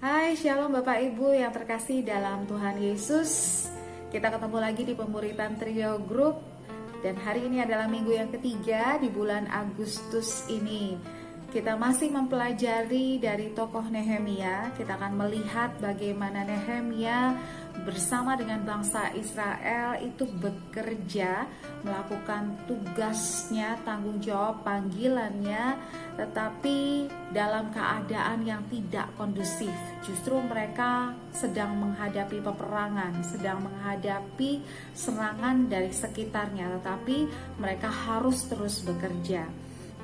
Hai, Shalom Bapak Ibu yang terkasih dalam Tuhan Yesus. Kita ketemu lagi di pemuritan Trio Group. Dan hari ini adalah minggu yang ketiga di bulan Agustus ini. Kita masih mempelajari dari tokoh Nehemia. Kita akan melihat bagaimana Nehemia bersama dengan bangsa Israel itu bekerja, melakukan tugasnya, tanggung jawab panggilannya, tetapi dalam keadaan yang tidak kondusif. Justru mereka sedang menghadapi peperangan, sedang menghadapi serangan dari sekitarnya, tetapi mereka harus terus bekerja.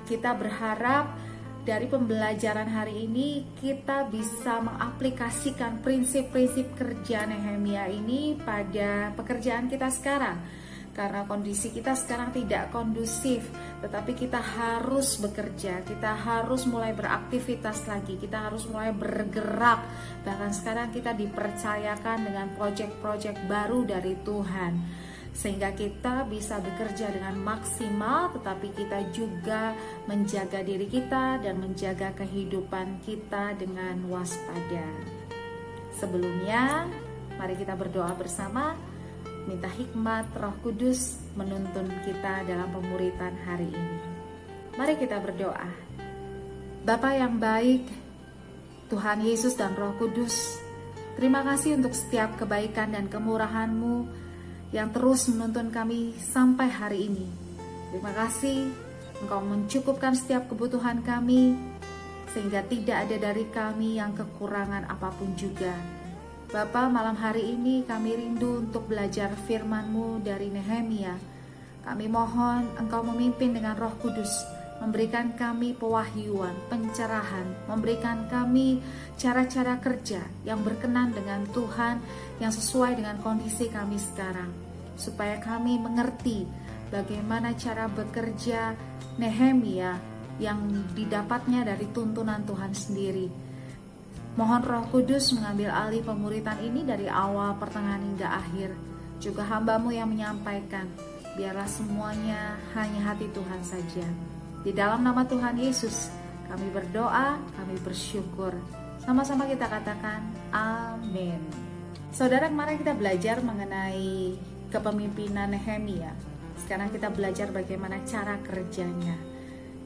Kita berharap dari pembelajaran hari ini kita bisa mengaplikasikan prinsip-prinsip kerja Nehemia ini pada pekerjaan kita sekarang. Karena kondisi kita sekarang tidak kondusif, tetapi kita harus bekerja, kita harus mulai beraktivitas lagi, kita harus mulai bergerak. Bahkan sekarang kita dipercayakan dengan proyek-proyek baru dari Tuhan, sehingga kita bisa bekerja dengan maksimal, tetapi kita juga menjaga diri kita dan menjaga kehidupan kita dengan waspada. Sebelumnya, mari kita berdoa bersama, minta hikmat Roh Kudus menuntun kita dalam pemuritan hari ini. Mari kita berdoa. Bapa yang baik, Tuhan Yesus dan Roh Kudus, terima kasih untuk setiap kebaikan dan kemurahan-Mu yang terus menuntun kami sampai hari ini. Terima kasih Engkau mencukupkan setiap kebutuhan kami, sehingga tidak ada dari kami yang kekurangan apapun juga. Bapa, malam hari ini kami rindu untuk belajar firman-Mu dari Nehemia. Kami mohon Engkau memimpin dengan Roh Kudus, memberikan kami pewahyuan, pencerahan, memberikan kami cara-cara kerja yang berkenan dengan Tuhan, yang sesuai dengan kondisi kami sekarang, supaya kami mengerti bagaimana cara bekerja Nehemia yang didapatnya dari tuntunan Tuhan sendiri. Mohon Roh Kudus mengambil alih pemuritan ini dari awal, pertengahan hingga akhir. Juga hamba-Mu yang menyampaikan, biarlah semuanya hanya hati Tuhan saja. Di dalam nama Tuhan Yesus, kami berdoa, kami bersyukur. Sama-sama kita katakan, amin. Saudara, kemarin kita belajar mengenai kepemimpinan Nehemia. Sekarang kita belajar bagaimana cara kerjanya.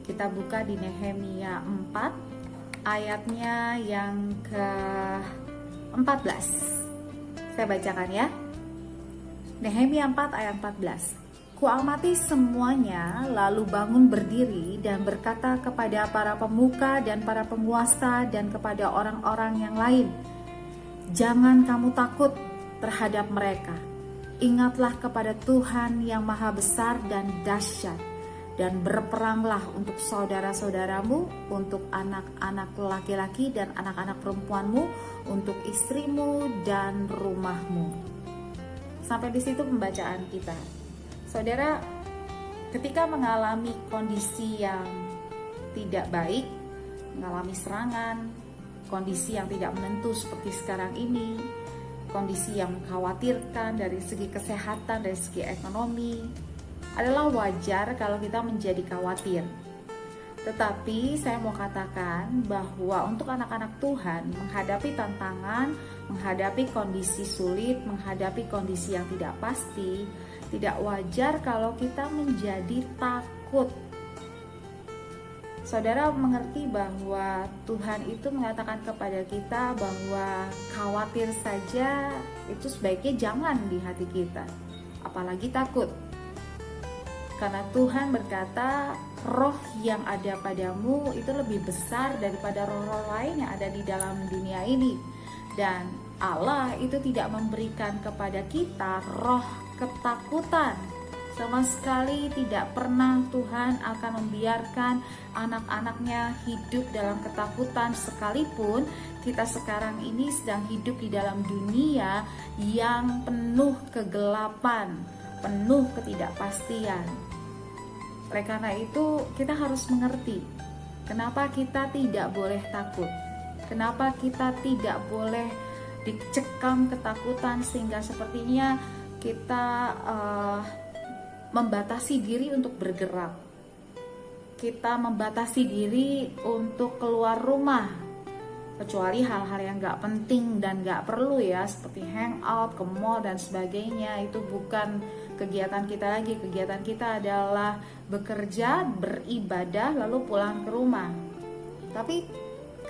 Kita buka di Nehemia 4, ayatnya yang ke-14. Saya bacakan ya. Nehemia 4 ayat 14. Kuamati semuanya, lalu bangun berdiri dan berkata kepada para pemuka dan para penguasa dan kepada orang-orang yang lain, jangan kamu takut terhadap mereka. Ingatlah kepada Tuhan yang maha besar dan dahsyat, dan berperanglah untuk saudara-saudaramu, untuk anak-anak laki-laki dan anak-anak perempuanmu, untuk istrimu dan rumahmu. Sampai di situ pembacaan kita. Saudara, ketika mengalami kondisi yang tidak baik, mengalami serangan, kondisi yang tidak menentu seperti sekarang ini, kondisi yang mengkhawatirkan dari segi kesehatan, dari segi ekonomi, adalah wajar kalau kita menjadi khawatir. Tetapi saya mau katakan bahwa untuk anak-anak Tuhan menghadapi tantangan, menghadapi kondisi sulit, menghadapi kondisi yang tidak pasti, tidak wajar kalau kita menjadi takut. Saudara mengerti bahwa Tuhan itu mengatakan kepada kita bahwa khawatir saja itu sebaiknya jangan di hati kita, apalagi takut. Karena Tuhan berkata, roh yang ada padamu itu lebih besar daripada roh-roh lain yang ada di dalam dunia ini. Dan Allah itu tidak memberikan kepada kita roh ketakutan. Sama sekali tidak pernah Tuhan akan membiarkan anak-anaknya hidup dalam ketakutan, sekalipun kita sekarang ini sedang hidup di dalam dunia yang penuh kegelapan, penuh ketidakpastian. Oleh karena itu kita harus mengerti kenapa kita tidak boleh takut, kenapa kita tidak boleh dicekam ketakutan sehingga sepertinya kita membatasi diri untuk bergerak, kita membatasi diri untuk keluar rumah, kecuali hal-hal yang gak penting dan gak perlu ya, seperti hangout, ke mall dan sebagainya. Itu bukan kegiatan kita lagi. Kegiatan kita adalah bekerja, beribadah, lalu pulang ke rumah. Tapi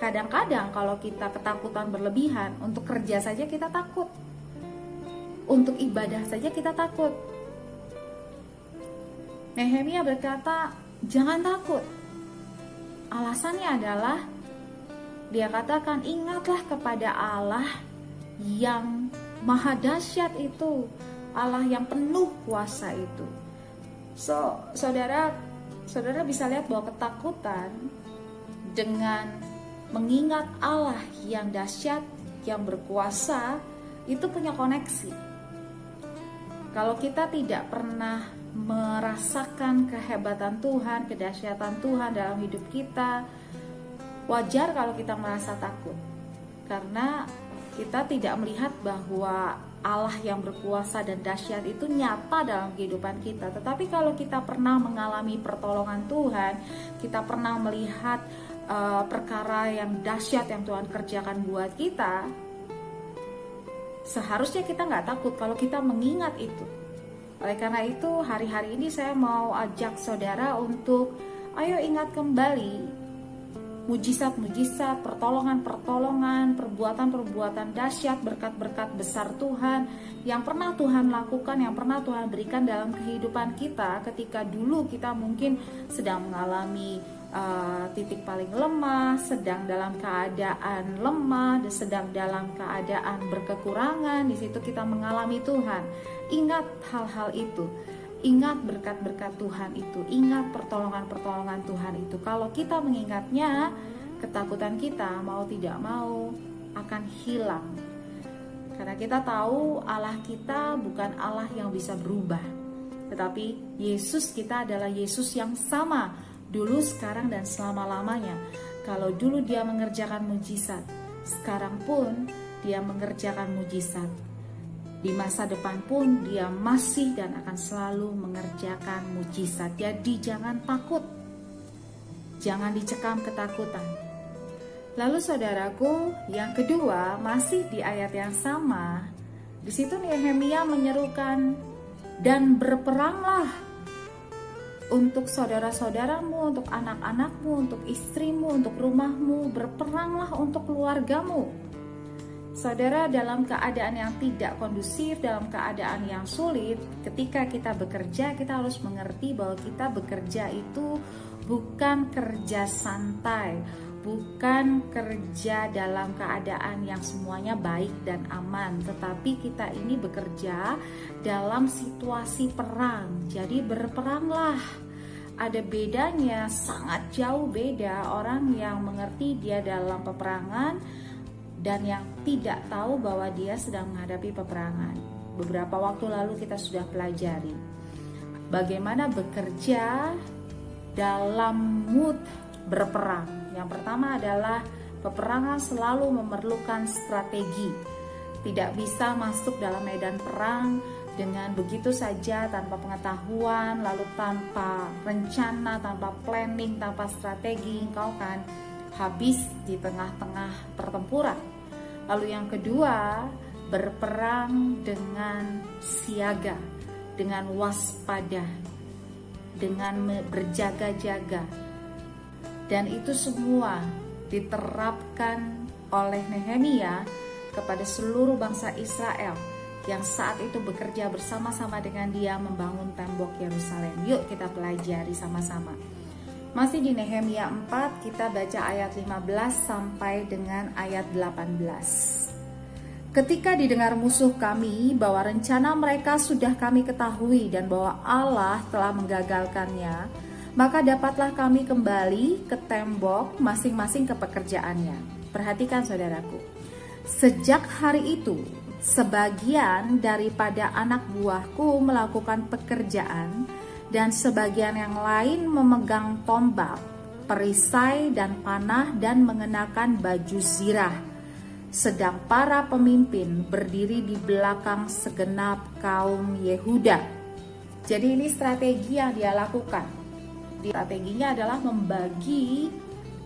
kadang-kadang kalau kita ketakutan berlebihan, untuk kerja saja kita takut, untuk ibadah saja kita takut. Nehemia berkata, jangan takut. Alasannya adalah dia katakan, ingatlah kepada Allah yang maha dahsyat itu, Allah yang penuh kuasa itu. Saudara bisa lihat bahwa ketakutan dengan mengingat Allah yang dahsyat, yang berkuasa, itu punya koneksi. Kalau kita tidak pernah merasakan kehebatan Tuhan, kedahsyatan Tuhan dalam hidup kita, wajar kalau kita merasa takut, karena kita tidak melihat bahwa Allah yang berkuasa dan dahsyat itu nyata dalam kehidupan kita. Tetapi kalau kita pernah mengalami pertolongan Tuhan, kita pernah melihat perkara yang dahsyat yang Tuhan kerjakan buat kita, seharusnya kita nggak takut kalau kita mengingat itu. Oleh karena itu, hari-hari ini saya mau ajak saudara untuk ayo ingat kembali mujizat-mujizat, pertolongan-pertolongan, perbuatan-perbuatan dahsyat, berkat-berkat besar Tuhan yang pernah Tuhan lakukan, yang pernah Tuhan berikan dalam kehidupan kita ketika dulu kita mungkin sedang mengalami titik paling lemah, sedang dalam keadaan lemah, sedang dalam keadaan berkekurangan. Di situ kita mengalami Tuhan. Ingat hal-hal itu. Ingat berkat-berkat Tuhan itu, ingat pertolongan-pertolongan Tuhan itu. Kalau kita mengingatnya, ketakutan kita mau tidak mau akan hilang. Karena kita tahu Allah kita bukan Allah yang bisa berubah, tetapi Yesus kita adalah Yesus yang sama, dulu, sekarang, dan selama-lamanya. Kalau dulu dia mengerjakan mujizat, sekarang pun dia mengerjakan mujizat. Di masa depan pun dia masih dan akan selalu mengerjakan mujizat. Jadi jangan takut, jangan dicekam ketakutan. Lalu saudaraku, yang kedua masih di ayat yang sama. Di situ Nehemia menyerukan, dan berperanglah untuk saudara-saudaramu, untuk anak-anakmu, untuk istrimu, untuk rumahmu, berperanglah untuk keluargamu. Saudara, dalam keadaan yang tidak kondusif, dalam keadaan yang sulit, ketika kita bekerja, kita harus mengerti bahwa kita bekerja itu bukan kerja santai, bukan kerja dalam keadaan yang semuanya baik dan aman, tetapi kita ini bekerja dalam situasi perang. Jadi berperanglah. Ada bedanya, sangat jauh beda orang yang mengerti dia dalam peperangan dan yang tidak tahu bahwa dia sedang menghadapi peperangan. Beberapa waktu lalu kita sudah pelajari bagaimana bekerja dalam mood berperang. Yang pertama adalah peperangan selalu memerlukan strategi. Tidak bisa masuk dalam medan perang dengan begitu saja, tanpa pengetahuan, lalu tanpa rencana, tanpa planning, tanpa strategi. Engkau kan habis di tengah-tengah pertempuran. Lalu yang kedua, berperang dengan siaga, dengan waspada, dengan berjaga-jaga. Dan itu semua diterapkan oleh Nehemia kepada seluruh bangsa Israel yang saat itu bekerja bersama-sama dengan dia membangun tembok Yerusalem. Yuk kita pelajari sama-sama. Masih di Nehemia 4, kita baca ayat 15 sampai dengan ayat 18. Ketika didengar musuh kami bahwa rencana mereka sudah kami ketahui dan bahwa Allah telah menggagalkannya, maka dapatlah kami kembali ke tembok masing-masing ke pekerjaannya. Perhatikan saudaraku, sejak hari itu sebagian daripada anak buahku melakukan pekerjaan, dan sebagian yang lain memegang tombak, perisai dan panah dan mengenakan baju zirah. Sedang para pemimpin berdiri di belakang segenap kaum Yehuda. Jadi ini strategi yang dia lakukan. Strateginya adalah membagi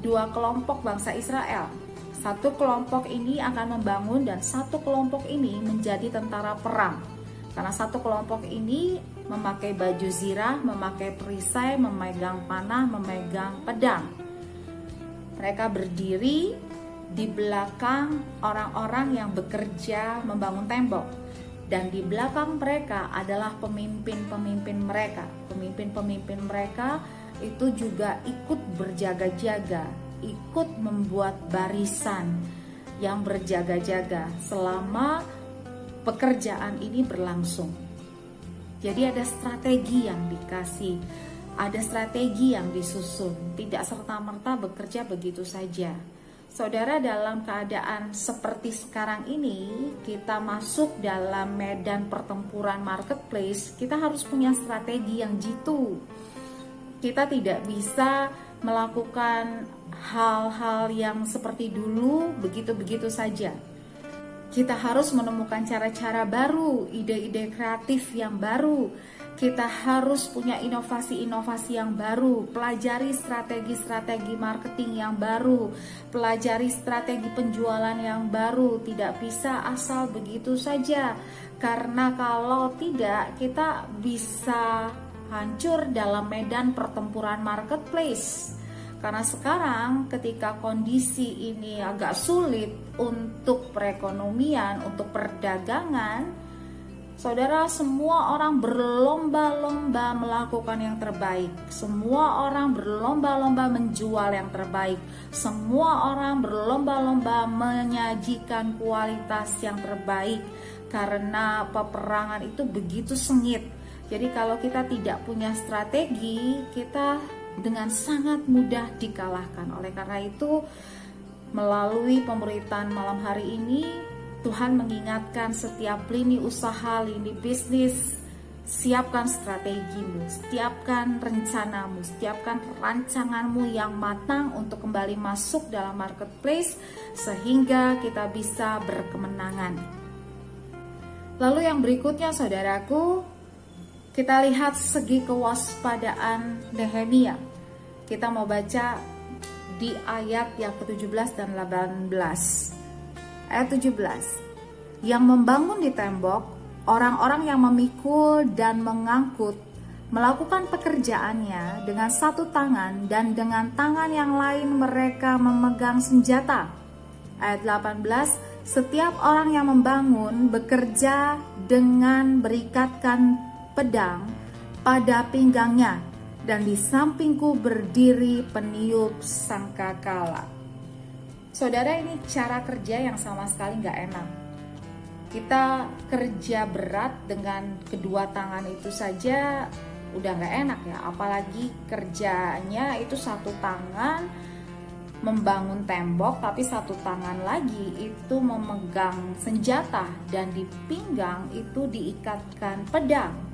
dua kelompok bangsa Israel. Satu kelompok ini akan membangun dan satu kelompok ini menjadi tentara perang. Karena satu kelompok ini memakai baju zirah, memakai perisai, memegang panah, memegang pedang. Mereka berdiri di belakang orang-orang yang bekerja membangun tembok. Dan di belakang mereka adalah pemimpin-pemimpin mereka. Pemimpin-pemimpin mereka itu juga ikut berjaga-jaga, ikut membuat barisan yang berjaga-jaga selama pekerjaan ini berlangsung. Jadi ada strategi yang dikasih, ada strategi yang disusun, tidak serta-merta bekerja begitu saja. Saudara, dalam keadaan seperti sekarang ini, kita masuk dalam medan pertempuran marketplace, kita harus punya strategi yang jitu. Kita tidak bisa melakukan hal-hal yang seperti dulu begitu-begitu saja. Kita harus menemukan cara-cara baru, ide-ide kreatif yang baru. Kita harus punya inovasi-inovasi yang baru, pelajari strategi-strategi marketing yang baru, pelajari strategi penjualan yang baru. Tidak bisa asal begitu saja, karena kalau tidak kita bisa hancur dalam medan pertempuran marketplace. Karena sekarang ketika kondisi ini agak sulit untuk perekonomian, untuk perdagangan, saudara, semua orang berlomba-lomba melakukan yang terbaik. Semua orang berlomba-lomba menjual yang terbaik. Semua orang berlomba-lomba menyajikan kualitas yang terbaik. Karena peperangan itu begitu sengit. Jadi kalau kita tidak punya strategi, kita dengan sangat mudah dikalahkan. Oleh karena itu, melalui pemberitaan malam hari ini, Tuhan mengingatkan setiap lini usaha, lini bisnis, siapkan strategimu, siapkan rencanamu, siapkan rancanganmu yang matang untuk kembali masuk dalam marketplace sehingga kita bisa berkemenangan. Lalu yang berikutnya, saudaraku, kita lihat segi kewaspadaan Nehemia. Kita mau baca di ayat yang ke-17 dan 18. Ayat 17. Yang membangun di tembok, orang-orang yang memikul dan mengangkut, melakukan pekerjaannya dengan satu tangan dan dengan tangan yang lain mereka memegang senjata. Ayat 18. Setiap orang yang membangun bekerja dengan berikatkan pedang pada pinggangnya, dan di sampingku berdiri peniup sangkakala. Saudara, ini cara kerja yang sama sekali nggak enak. Kita kerja berat dengan kedua tangan itu saja udah nggak enak ya, apalagi kerjanya itu satu tangan membangun tembok, tapi satu tangan lagi itu memegang senjata dan di pinggang itu diikatkan pedang.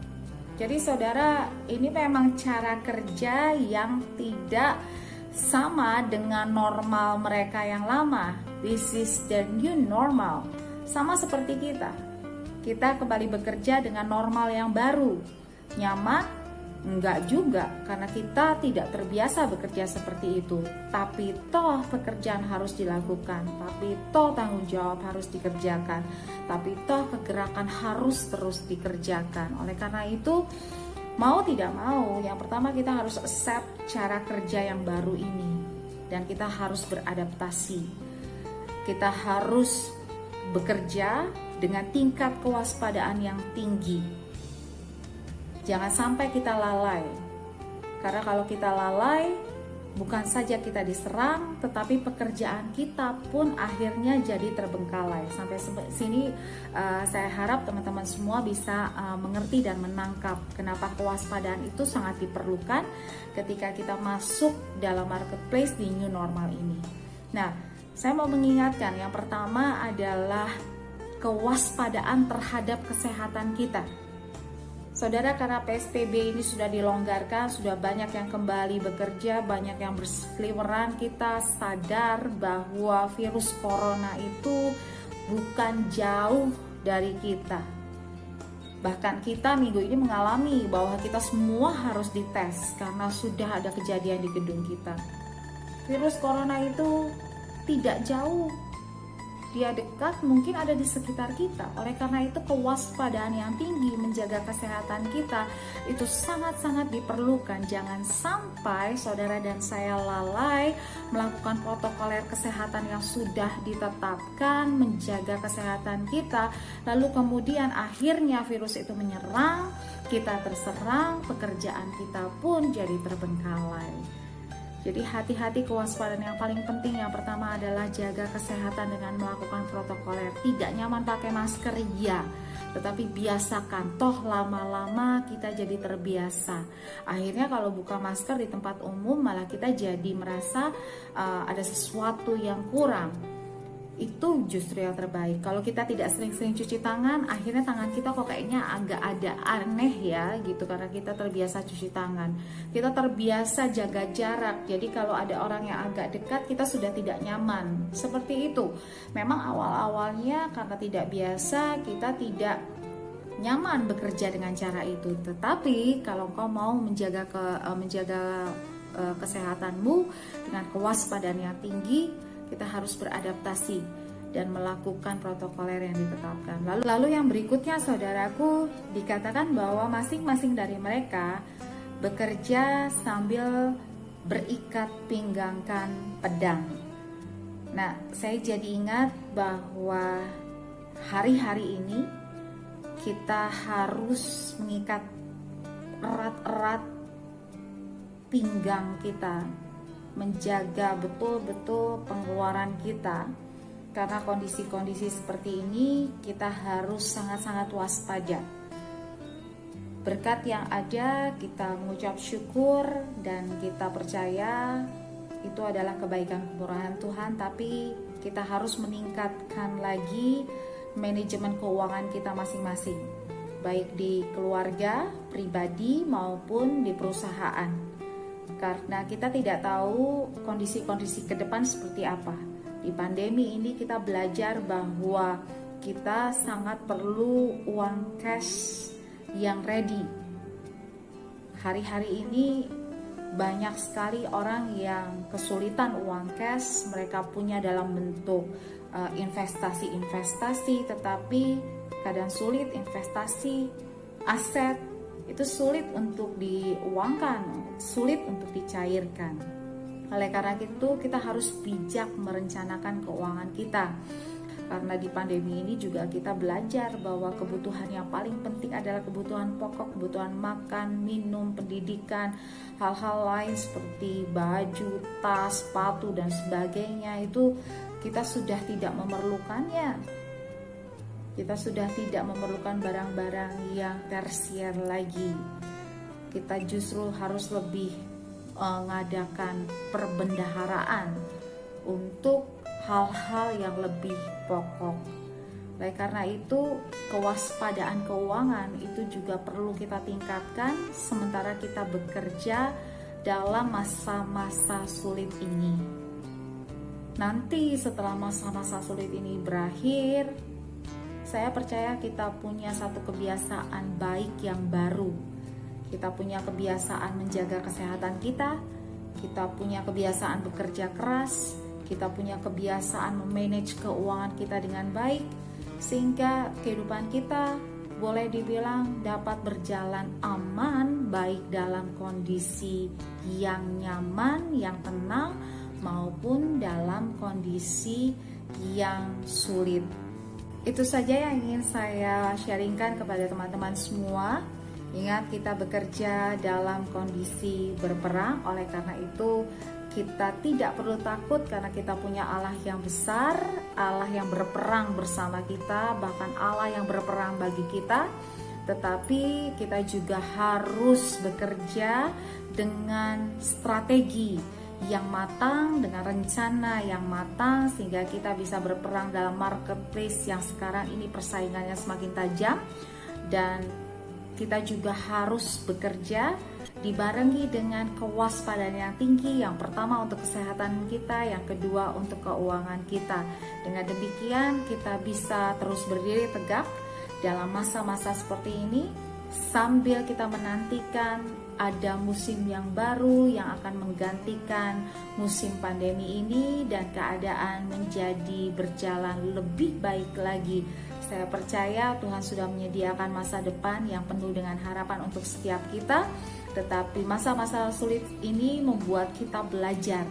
Jadi saudara, ini memang cara kerja yang tidak sama dengan normal mereka yang lama. This is the new normal. Sama seperti kita. Kita kembali bekerja dengan normal yang baru. Nyaman? Enggak juga, karena kita tidak terbiasa bekerja seperti itu. Tapi toh pekerjaan harus dilakukan, tapi toh tanggung jawab harus dikerjakan, tapi toh kegerakan harus terus dikerjakan. Oleh karena itu, mau tidak mau, yang pertama kita harus accept cara kerja yang baru ini. Dan kita harus beradaptasi. Kita harus bekerja dengan tingkat kewaspadaan yang tinggi. Jangan sampai kita lalai, karena kalau kita lalai, bukan saja kita diserang, tetapi pekerjaan kita pun akhirnya jadi terbengkalai. Sampai sini saya harap teman-teman semua bisa mengerti dan menangkap kenapa kewaspadaan itu sangat diperlukan ketika kita masuk dalam marketplace di new normal ini. Nah, saya mau mengingatkan, yang pertama adalah kewaspadaan terhadap kesehatan kita. Saudara, karena PSBB ini sudah dilonggarkan, sudah banyak yang kembali bekerja, banyak yang berseliweran, kita sadar bahwa virus corona itu bukan jauh dari kita. Bahkan kita minggu ini mengalami bahwa kita semua harus dites karena sudah ada kejadian di gedung kita. Virus corona itu tidak jauh, dia dekat, mungkin ada di sekitar kita. Oleh karena itu kewaspadaan yang tinggi menjaga kesehatan kita itu sangat-sangat diperlukan. Jangan sampai saudara dan saya lalai melakukan protokoler kesehatan yang sudah ditetapkan, menjaga kesehatan kita, lalu kemudian akhirnya virus itu menyerang, kita terserang, pekerjaan kita pun jadi terbengkalai. Jadi hati-hati, kewaspadaan yang paling penting yang pertama adalah jaga kesehatan dengan melakukan protokoler. Tidak nyaman pakai masker, ya, tetapi biasakan, toh lama-lama kita jadi terbiasa. Akhirnya kalau buka masker di tempat umum malah kita jadi merasa ada sesuatu yang kurang. Itu justru yang terbaik. Kalau kita tidak sering-sering cuci tangan, akhirnya tangan kita kok kayaknya agak ada aneh ya gitu, karena kita terbiasa cuci tangan, kita terbiasa jaga jarak. Jadi kalau ada orang yang agak dekat, kita sudah tidak nyaman. Seperti itu. Memang awal-awalnya karena tidak biasa, kita tidak nyaman bekerja dengan cara itu. Tetapi kalau kau mau menjaga kesehatanmu dengan kewaspadaan yang tinggi, kita harus beradaptasi dan melakukan protokoler yang ditetapkan. Lalu yang berikutnya, saudaraku, dikatakan bahwa masing-masing dari mereka bekerja sambil berikat pinggangkan pedang. Nah, saya jadi ingat bahwa hari-hari ini kita harus mengikat erat-erat pinggang kita, menjaga betul-betul pengeluaran kita, karena kondisi-kondisi seperti ini kita harus sangat-sangat waspada. Berkat yang ada kita mengucap syukur dan kita percaya itu adalah kebaikan kemurahan Tuhan, tapi kita harus meningkatkan lagi manajemen keuangan kita masing-masing, baik di keluarga, pribadi maupun di perusahaan. Karena kita tidak tahu kondisi-kondisi ke depan seperti apa. Di pandemi ini kita belajar bahwa kita sangat perlu uang cash yang ready. Hari-hari ini banyak sekali orang yang kesulitan uang cash. Mereka punya dalam bentuk investasi-investasi, tetapi kadang sulit investasi aset. Itu sulit untuk diuangkan, sulit untuk dicairkan. Oleh karena itu kita harus bijak merencanakan keuangan kita. Karena di pandemi ini juga kita belajar bahwa kebutuhan yang paling penting adalah kebutuhan pokok, kebutuhan makan, minum, pendidikan, hal-hal lain seperti baju, tas, sepatu dan sebagainya itu kita sudah tidak memerlukannya. Kita sudah tidak memerlukan barang-barang yang tersier lagi. Kita justru harus lebih mengadakan perbendaharaan untuk hal-hal yang lebih pokok. Oleh karena itu, kewaspadaan keuangan itu juga perlu kita tingkatkan sementara kita bekerja dalam masa-masa sulit ini. Nanti setelah masa-masa sulit ini berakhir, saya percaya kita punya satu kebiasaan baik yang baru. Kita punya kebiasaan menjaga kesehatan kita punya kebiasaan bekerja keras, kita punya kebiasaan memanage keuangan kita dengan baik, sehingga kehidupan kita boleh dibilang dapat berjalan aman, baik dalam kondisi yang nyaman, yang tenang, maupun dalam kondisi yang sulit. Itu saja yang ingin saya sharingkan kepada teman-teman semua. Ingat, kita bekerja dalam kondisi berperang. Oleh karena itu kita tidak perlu takut, karena kita punya Allah yang besar, Allah yang berperang bersama kita, bahkan Allah yang berperang bagi kita. Tetapi kita juga harus bekerja dengan strategi yang matang, dengan rencana yang matang, sehingga kita bisa berperang dalam marketplace yang sekarang ini persaingannya semakin tajam. Dan kita juga harus bekerja dibarengi dengan kewaspadaan yang tinggi. Yang pertama untuk kesehatan kita, yang kedua untuk keuangan kita. Dengan demikian kita bisa terus berdiri tegak dalam masa-masa seperti ini, sambil kita menantikan ada musim yang baru yang akan menggantikan musim pandemi ini dan keadaan menjadi berjalan lebih baik lagi. Saya percaya Tuhan sudah menyediakan masa depan yang penuh dengan harapan untuk setiap kita. Tetapi masa-masa sulit ini membuat kita belajar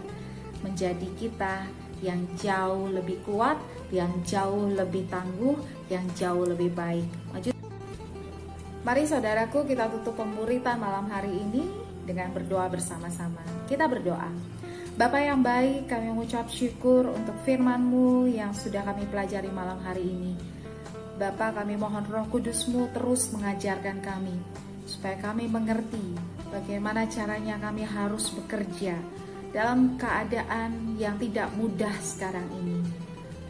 menjadi kita yang jauh lebih kuat, yang jauh lebih tangguh, yang jauh lebih baik. Mari saudaraku, kita tutup pemburitan malam hari ini dengan berdoa bersama-sama. Kita berdoa. Bapa yang baik, kami mengucap syukur untuk firman-Mu yang sudah kami pelajari malam hari ini. Bapa, kami mohon Roh Kudus-Mu terus mengajarkan kami, supaya kami mengerti bagaimana caranya kami harus bekerja dalam keadaan yang tidak mudah sekarang ini.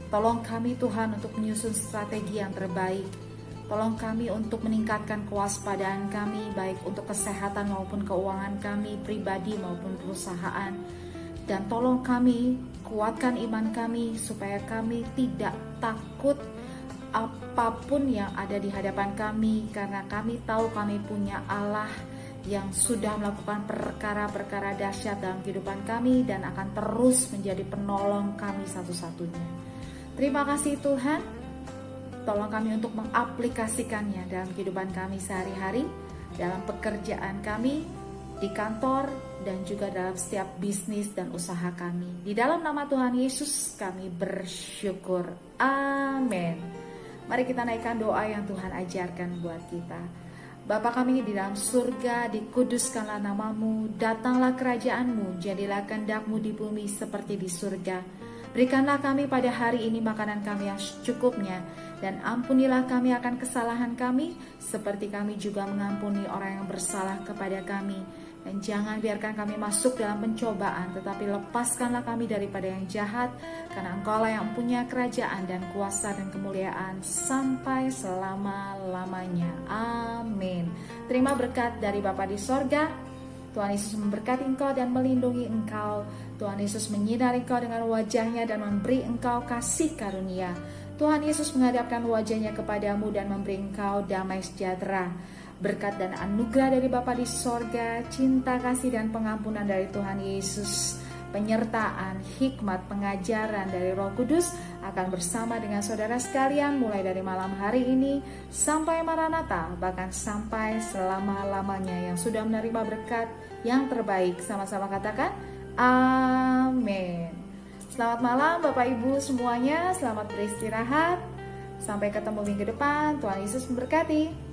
Tolong kami Tuhan untuk menyusun strategi yang terbaik. Tolong kami untuk meningkatkan kewaspadaan kami, baik untuk kesehatan maupun keuangan kami, pribadi maupun perusahaan. Dan tolong kami kuatkan iman kami supaya kami tidak takut apapun yang ada di hadapan kami, karena kami tahu kami punya Allah yang sudah melakukan perkara-perkara dahsyat dalam kehidupan kami dan akan terus menjadi penolong kami satu-satunya. Terima kasih Tuhan. Tolong kami untuk mengaplikasikannya dalam kehidupan kami sehari-hari, dalam pekerjaan kami, di kantor, dan juga dalam setiap bisnis dan usaha kami. Di dalam nama Tuhan Yesus kami bersyukur. Amin. Mari kita naikkan doa yang Tuhan ajarkan buat kita. Bapa kami di dalam surga, dikuduskanlah nama-Mu, datanglah kerajaan-Mu, jadilah kehendak-Mu di bumi seperti di surga. Berikanlah kami pada hari ini makanan kami yang secukupnya, dan ampunilah kami akan kesalahan kami, seperti kami juga mengampuni orang yang bersalah kepada kami. Dan jangan biarkan kami masuk dalam pencobaan, tetapi lepaskanlah kami daripada yang jahat, karena Engkau-lah yang punya kerajaan dan kuasa dan kemuliaan sampai selama-lamanya. Amin. Terima berkat dari Bapa di sorga. Tuhan Yesus memberkati engkau dan melindungi engkau. Tuhan Yesus menyinari engkau dengan wajahnya dan memberi engkau kasih karunia. Tuhan Yesus menghadapkan wajahnya kepadamu dan memberi engkau damai sejahtera. Berkat dan anugerah dari Bapa di sorga, cinta kasih dan pengampunan dari Tuhan Yesus, penyertaan, hikmat, pengajaran dari Roh Kudus akan bersama dengan saudara sekalian mulai dari malam hari ini sampai Maranatha, bahkan sampai selama-lamanya. Yang sudah menerima berkat yang terbaik, sama-sama katakan amin. Selamat malam Bapak Ibu semuanya, selamat beristirahat. Sampai ketemu minggu depan, Tuhan Yesus memberkati.